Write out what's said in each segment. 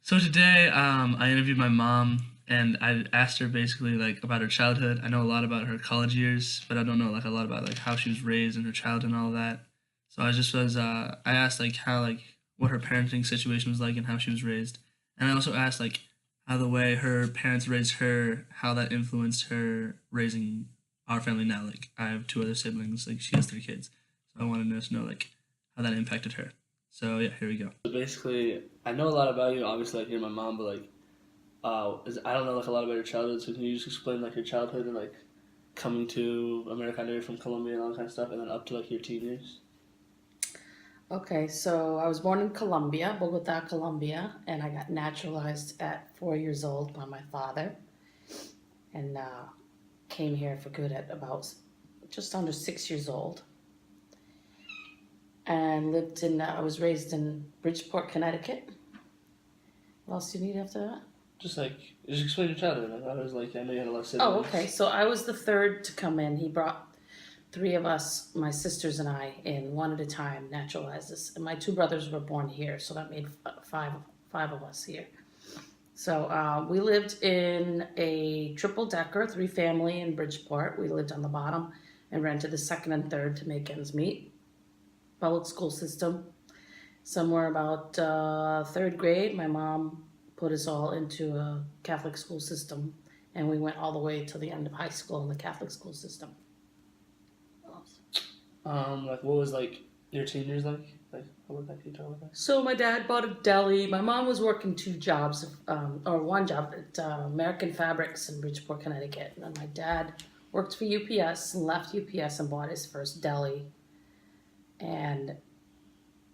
So today, I interviewed my mom, and I asked her basically like about her childhood. I know a lot about her college years, but I don't know like a lot about like how she was raised in her childhood and all of that. So I asked like how like what her parenting situation was like and how she was raised, and I also asked like how the way her parents raised her, how that influenced her raising our family now. Like I have two other siblings, like she has three kids, so I wanted to know like how that impacted her. So yeah, here we go. So basically, I know a lot about you. Obviously, like you're my mom, but I don't know like a lot about your childhood. So can you just explain like your childhood and like coming to America? I know you're from Colombia and all that kind of stuff, and then up to like your teen years. Okay, so I was born in Colombia, Bogota, Colombia, and I got naturalized at 4 years old by my father, and came here for good at about just under 6 years old, and lived in. I was raised in Bridgeport, Connecticut. What else do you need after that? Just like just explain your childhood. I was like I know you had a lot of Oh, okay. siblings. So I was the third to come in. He brought three of us, my sisters and I, in one at a time, naturalized us. And my two brothers were born here, so that made five of us here. So we lived in a triple decker, three family in Bridgeport. We lived on the bottom and rented the second and third to make ends meet. Public school system. Somewhere about third grade, my mom put us all into a Catholic school system, and we went all the way to the end of high school in the Catholic school system. Like what was like your teen years like? Like what was that? Can you talk about that? So my dad bought a deli. My mom was working two jobs, or one job at American Fabrics in Bridgeport, Connecticut. And my dad worked for UPS and left UPS and bought his first deli. And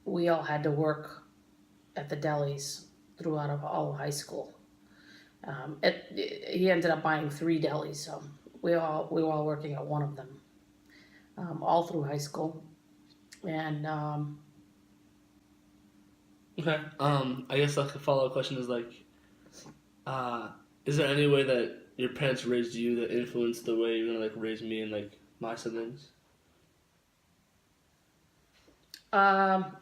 we all had to work at the delis throughout all of high school. He ended up buying three delis, so we were all working at one of them, all through high school. And Okay. I guess like a follow up question is like, uh, is there any way that your parents raised you that influenced the way you're gonna like raise me and like my siblings? um,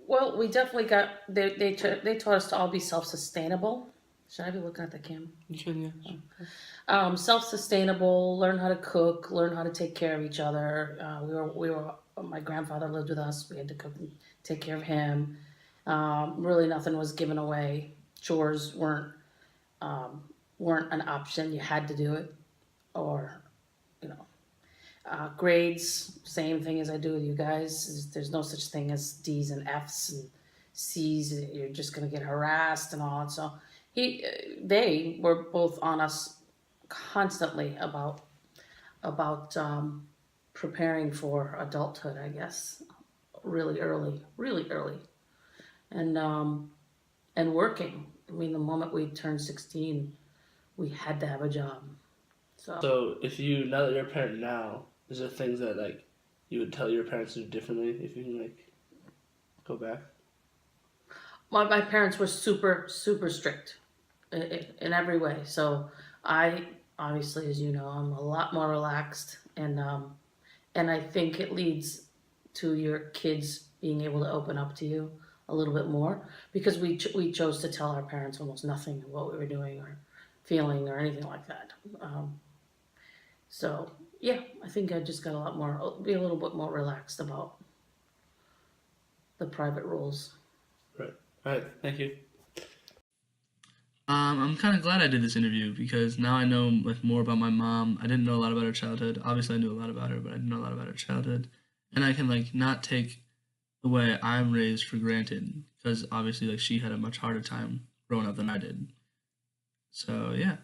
Well, we definitely got they taught us to all be self sustainable. Should I be looking at the camera? You can, yeah. Sure. Self sustainable. Learn how to cook. Learn how to take care of each other. We were. My grandfather lived with us. We had to cook and take care of him. Really, nothing was given away. Chores um, weren't an option. You had to do it, or you know. Grades, same thing as I do with you guys. There's no such thing as D's and F's and C's. You're just gonna get harassed and all. So they were both on us constantly about preparing for adulthood. I guess really early, and working. I mean, the moment we turned 16, we had to have a job. So. So if you now that you're a parent now, is there things that like you would tell your parents to do differently if you can like go back? My parents were super strict in every way. So I obviously, as you know, I'm a lot more relaxed, and I think it leads to your kids being able to open up to you a little bit more because we chose to tell our parents almost nothing of what we were doing or feeling or anything like that. So yeah, I think I just got a lot more, be a little bit more relaxed about the private rules. Right. All right. Thank you. I'm kind of glad I did this interview because now I know like more about my mom. I didn't know a lot about her childhood. Obviously, I knew a lot about her, but I didn't know a lot about her childhood, and I can like not take the way I'm raised for granted because obviously like she had a much harder time growing up than I did. So yeah,